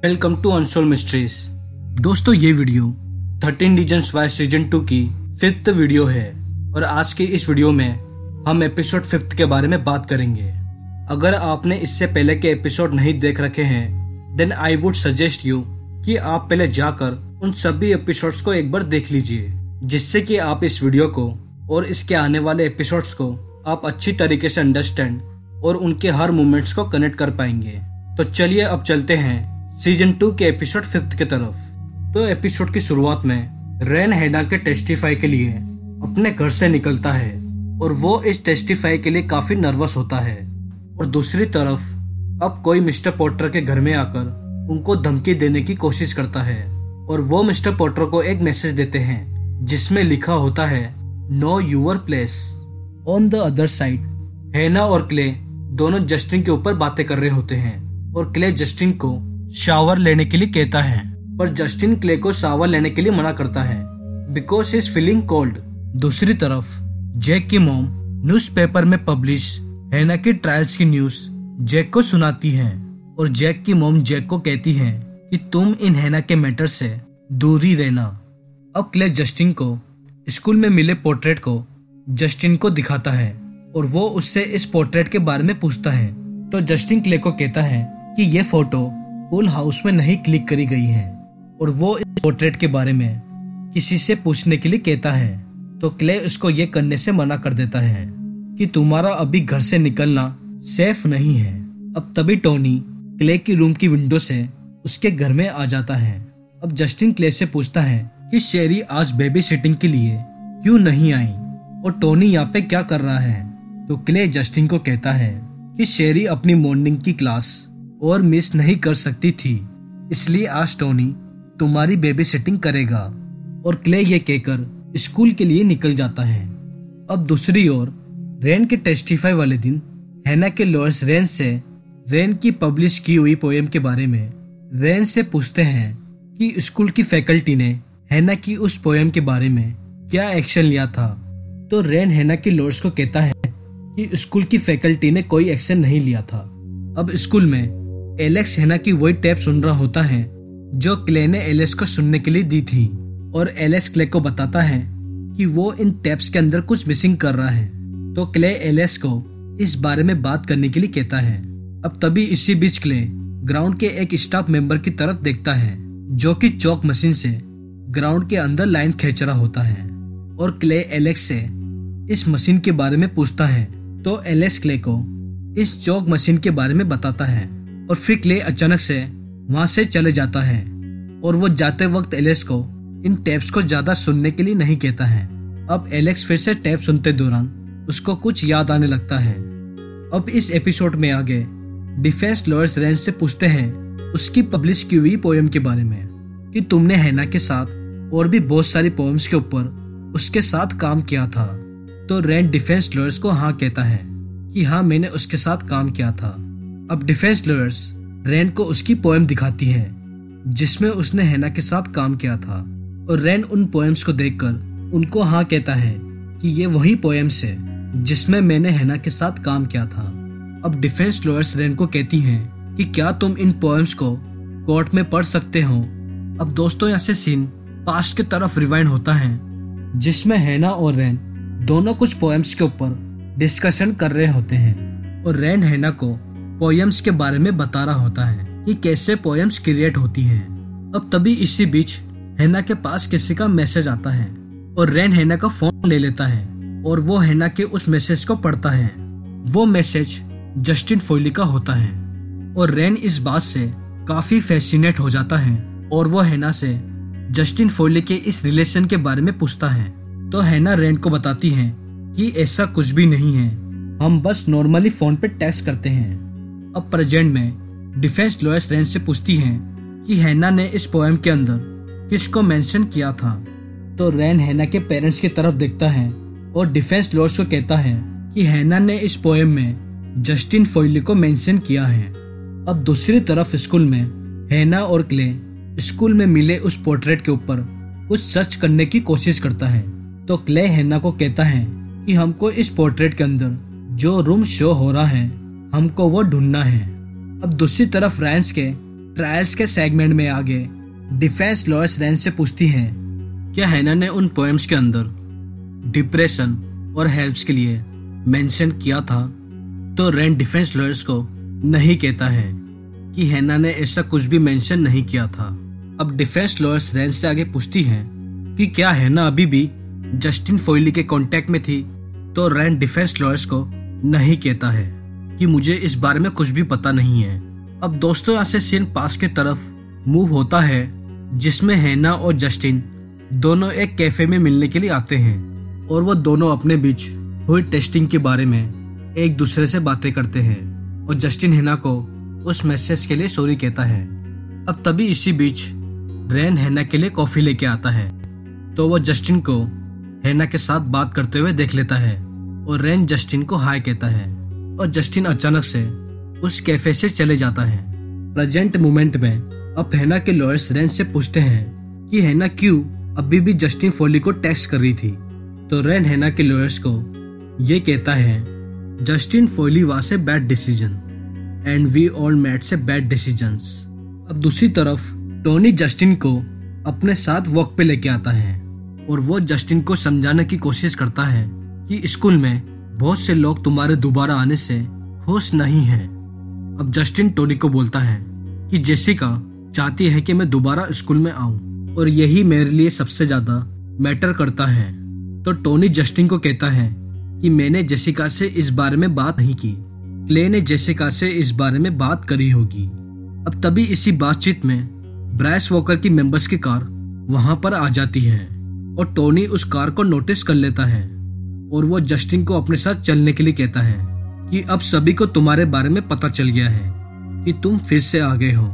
Welcome to unsold mysteries. दोस्तों, ये video 13 reasons why season 2 की 5th वीडियो है और आज के इस वीडियो में हम एपिसोड 5th के बारे में बात करेंगे। अगर आपने इससे पहले के एपिसोड नहीं देख रखे हैं then I would suggest you कि आप पहले जाकर उन सभी एपिसोड्स को एक बार देख लीजिए, जिससे कि आप इस वीडियो को और इसके आने वाले एपिसोड्स को आप अच्छी तरीके से अंडरस्टैंड और उनके हर मूवमेंट्स को कनेक्ट कर पाएंगे। तो चलिए अब चलते हैं सीजन 2 के एपिसोड 5th के तरफ। तो एपिसोड की शुरुआत में रेन हैना के टेस्टिफाई के लिए अपने घर से निकलता है और वो इस टेस्टिफाई के लिए काफी नर्वस होता है। और दूसरी तरफ अब कोई मिस्टर पॉटर के घर में आकर उनको धमकी देने की कोशिश करता है और वो मिस्टर पॉटर को एक मैसेज देते हैं जिसमें लिखा होता है no your place. On the other side हैना और क्ले दोनों जस्टिन के ऊपर बातें कर रहे होते हैं और क्ले जस्टिन को शावर लेने के लिए कहता है, पर जस्टिन क्ले को शावर लेने के लिए मना करता है because he is feeling cold. दूसरी तरफ जैक की मॉम न्यूज़पेपर में पब्लिश हैना की ट्रायल्स की न्यूज जैक को सुनाती है और जैक की मॉम जैक को कहती है कि तुम इन हैना के मैटर से दूर ही रहना। अब क्ले जस्टिन को स्कूल में मिले पोर्ट्रेट को जस्टिन को दिखाता है और वो उससे इस पोर्ट्रेट के बारे में पूछता है। तो जस्टिन क्ले को कहता है कि ये फोटो पूल हाउस में नहीं क्लिक करी गई है और वो इस पोर्ट्रेट के बारे में किसी से पूछने के लिए कहता है। तो क्ले उसको ये करने से मना कर देता है कि तुम्हारा अभी घर से निकलना सेफ नहीं है। अब तभी टोनी क्ले की रूम की विंडो से उसके घर में आ जाता है। अब जस्टिन क्ले से पूछता है कि शेरी आज बेबी सिटिंग के लिए क्यों नहीं आई और टोनी यहाँ पे क्या कर रहा है। तो क्ले जस्टिन को कहता है कि शेरी अपनी मॉर्निंग की क्लास और मिस नहीं कर सकती थी, इसलिए आज टोनी तुम्हारी बेबी सिटिंग करेगा। और क्ले ये कहकर स्कूल के लिए निकल जाता है। अब दूसरी ओर रेन के टेस्टिफाई वाले दिन हैना के लॉयर्स रेन से रेन की पब्लिश की हुई पोएम के बारे में रेन से पूछते हैं कि स्कूल की फैकल्टी ने हैना की उस पोएम के बारे में क्या एक्शन लिया था। तो रेन हैना के लॉयर्स को कहता है कि स्कूल की फैकल्टी ने कोई एक्शन नहीं लिया था। अब स्कूल में एलेक्स हैना की वही टेप सुन रहा होता है जो क्ले ने एलेक्स को सुनने के लिए दी थी और एलेक्स क्ले को बताता है कि वो इन टेप्स के अंदर कुछ मिसिंग कर रहा है। तो क्ले एलेक्स को इस बारे में बात करने के लिए कहता है। अब तभी इसी बीच क्ले ग्राउंड के एक स्टाफ मेंबर की तरफ देखता है जो कि चौक मशीन से ग्राउंड के अंदर लाइन खींच रहा होता है और क्ले एलेक्स से इस मशीन के बारे में पूछता है। तो एलेक्स क्ले को इस चौक मशीन के बारे में बताता है और फिर क्ले अचानक से वहां से चले जाता है और वो जाते वक्त एलेक्स को इन टेप्स को ज्यादा सुनने के लिए नहीं कहता है। अब एलेक्स फिर से टेप सुनते दौरान उसको कुछ याद आने लगता है। अब इस एपिसोड में आगे डिफेंस लॉयर्स रेन से पूछते हैं उसकी पब्लिश की हुई पोएम के बारे में कि तुमने हैना के साथ और भी बहुत सारी पोएम्स के ऊपर उसके साथ काम किया था। तो रेन डिफेंस लॉयर्स को हाँ कहता है कि हाँ मैंने उसके साथ काम किया था। अब डिफेंस लॉयर्स रेन को उसकी पोएम दिखाती है जिसमें उसने हैना के साथ काम किया था और रेन उन पोएम्स को देखकर उनको हाँ कहता है कि ये वही पोएम्स है जिसमें मैंने हैना के साथ काम किया था। अब डिफेंस लॉयर्स रेन को कहती हैं कि क्या तुम इन पोएम्स को कोर्ट में पढ़ सकते हो। अब दोस्तों यहाँ से सीन पास्ट की तरफ रिवाइंड होता है जिसमें हैना और रेन दोनों कुछ पोएम्स के ऊपर डिस्कशन कर रहे होते हैं और रेन हैना को पोएम्स के बारे में बता रहा होता है कि कैसे पोएम्स क्रिएट होती हैं। अब तभी इसी बीच हैना के पास किसी का मैसेज आता है और रेन हैना का फोन ले लेता है और वो हैना के उस मैसेज को पढ़ता है। वो मैसेज जस्टिन फोयली का होता है और रेन इस बात से काफी फैसिनेट हो जाता है और वो हैना से जस्टिन फोयली के इस रिलेशन के बारे में पूछता है। तो हैना रेन को बताती है कि ऐसा कुछ भी नहीं है, हम बस नॉर्मली फोन पे टेक्स्ट करते हैं। अब प्रेजेंट में डिफेंस लॉयर्स रेन से पूछती हैं कि हैना ने इस पोएम के अंदर किसको मेंशन किया था। तो रेन हैना के पेरेंट्स की तरफ देखता है और डिफेंस लॉयर्स को कहता है कि हैना ने इस पोएम में जस्टिन फोयली को मेंशन किया है। अब दूसरी तरफ स्कूल में हैना और क्ले स्कूल में मिले उस पोर्ट्रेट के ऊपर कुछ सर्च करने की कोशिश करता है तो क्ले हैना को कहता है कि हमको इस पोर्ट्रेट के अंदर जो रूम शो हो रहा है हमको वो ढूंढना है। अब दूसरी तरफ रैंस के ट्रायल्स के सेगमेंट में आगे डिफेंस लॉयर्स रैंस से पूछती हैं क्या हैना ने उन पोएम्स के अंदर डिप्रेशन और हेल्प्स के लिए मेंशन किया था। तो रैन डिफेंस लॉयर्स को नहीं कहता है कि हैना ने ऐसा कुछ भी मेंशन नहीं किया था। अब डिफेंस लॉयर्स रैन से आगे पूछती हैं कि क्या हैना अभी भी जस्टिन फॉयली के कांटेक्ट में थी। तो रैन डिफेंस लॉयर्स को नहीं कहता है कि मुझे इस बारे में कुछ भी पता नहीं है। अब दोस्तों यहाँ से सीन पास की तरफ मूव होता है जिसमें हैना और जस्टिन दोनों एक कैफे में मिलने के लिए आते हैं और वो दोनों अपने बीच हुई टेस्टिंग के बारे में एक दूसरे से बातें करते हैं और जस्टिन हैना को उस मैसेज के लिए सॉरी कहता है। अब तभी इसी बीच रैन हैना के लिए कॉफी लेके आता है तो वो जस्टिन को हैना के साथ बात करते हुए देख लेता है और रैन जस्टिन को हाय कहता है और जस्टिन अचानक से उस कैफे से चले जाता है। प्रेजेंट मोमेंट में अब हैना के लॉयर्स रैन से पूछते हैं कि हैना क्यों अभी भी जस्टिन फॉयली को टेक्स्ट कर रही थी। तो रैन हैना के लॉयर्स को ये कहता है Justin Foley was a bad decision and we all made some bad decisions. अब दूसरी तरफ टोनी जस्टिन को अपने साथ वॉक पे लेके आता है और वो जस्टिन को समझाने की कोशिश करता है कि स्कूल में बहुत से लोग तुम्हारे दोबारा आने से खुश नहीं हैं। अब जस्टिन टोनी को बोलता है कि जेसिका चाहती है कि मैं दोबारा स्कूल में आऊं और यही मेरे लिए सबसे ज्यादा मैटर करता है। तो टोनी जस्टिन को कहता है कि मैंने जेसिका से इस बारे में बात नहीं की, क्ले ने जेसिका से इस बारे में बात करी होगी। अब तभी इसी बातचीत में ब्राइस वॉकर की मेंबर्स की कार वहां पर आ जाती है और टोनी उस कार को नोटिस कर लेता है और वो जस्टिन को अपने साथ चलने के लिए कहता है कि अब सभी को तुम्हारे बारे में पता चल गया है कि तुम फिर से आ गए हो।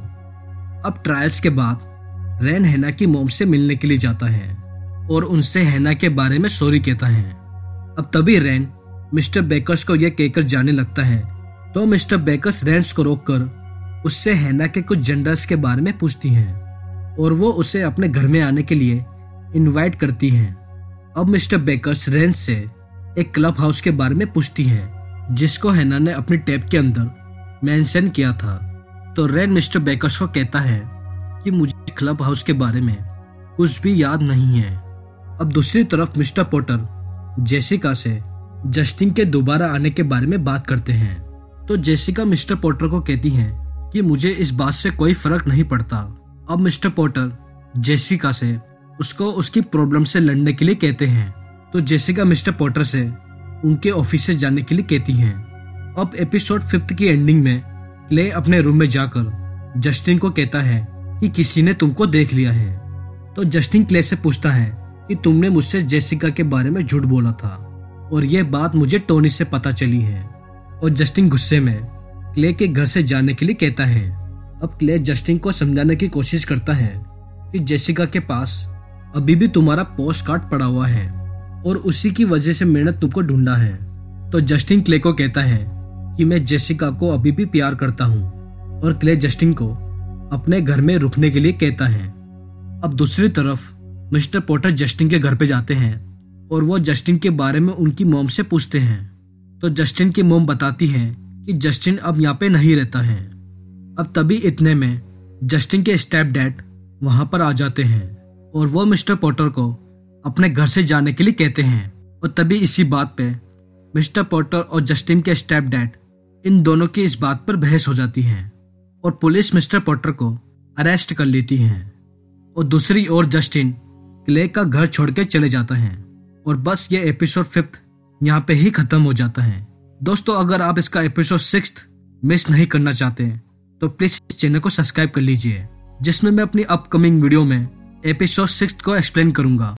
अब ट्रायल्स के बाद रैन हैना की मॉम से मिलने के लिए जाता है और उनसे हैना के बारे में सॉरी कहता है। अब तभी रैन मिस्टर बेकर्स को यह कहकर जाने लगता है तो मिस्टर बेकर्स रैंस को रोककर उससे हैना के कुछ जेंडर्स के बारे में पूछती हैं और वो उसे अपने घर में आने के लिए इनवाइट करती हैं। अब मिस्टर बेकर्स रैंस से एक क्लब हाउस के बारे में पूछती हैं जिसको हैना ने अपनी टैब के अंदर मेंशन किया था। तो रैन मिस्टर बेकर्स को कहता है कि मुझे क्लब हाउस के बारे में कुछ भी याद नहीं है। अब दूसरी तरफ मिस्टर पोटर जेसिका से जस्टिन के दोबारा आने के बारे में बात करते हैं। तो जेसिका मिस्टर पोटर को कहती है कि मुझे इस बात से कोई फर्क नहीं पड़ता। अब मिस्टर पोटर जेसिका से उसको उसकी प्रॉब्लम से लड़ने के लिए कहते हैं। तो जेसिका मिस्टर पोटर से उनके ऑफिस से जाने के लिए कहती हैं। अब एपिसोड 5 की एंडिंग में क्ले अपने रूम में जाकर जस्टिन को कहता है कि किसी ने तुमको देख लिया है। तो जस्टिन क्ले से पूछता है कि तुमने मुझसे जेसिका के बारे में झूठ बोला था और यह बात मुझे टोनी से पता चली है। और जस्टिन गुस्से में क्ले के घर से जाने के लिए कहता है। अब क्ले जस्टिन को समझाने की कोशिश करता है कि जेसिका के पास अभी भी तुम्हारा पोस्ट कार्ड पड़ा हुआ है और उसी की वजह से मैंने तुमको ढूंढा है। तो जस्टिन क्ले को कहता है कि मैं जेसिका को अभी भी प्यार करता हूँ और क्ले जस्टिन को अपने घर में रुकने के लिए कहता है। अब दूसरी तरफ मिस्टर पोटर जस्टिन के घर पे जाते हैं और वो जस्टिन के बारे में उनकी मॉम से पूछते हैं। तो जस्टिन की मॉम बताती है कि जस्टिन अब यहाँ पे नहीं रहता है। अब तभी इतने में जस्टिन के स्टेप डैड वहां पर आ जाते हैं और वो मिस्टर पोटर को अपने घर से जाने के लिए कहते हैं। और तभी इसी बात पे मिस्टर पोटर और जस्टिन के स्टेप डैड इन दोनों की इस बात पर बहस हो जाती है और पुलिस मिस्टर पोटर को अरेस्ट कर लेती है। और दूसरी ओर जस्टिन क्ले का घर छोड़ के चले जाता है और बस ये एपिसोड 5 यहाँ पे ही खत्म हो जाता है। दोस्तों अगर आप इसका एपिसोड 6 मिस नहीं करना चाहते तो प्लीज इस चैनल को सब्सक्राइब कर लीजिए जिसमें मैं अपनी अपकमिंग वीडियो में एपिसोड 6 को एक्सप्लेन करूंगा।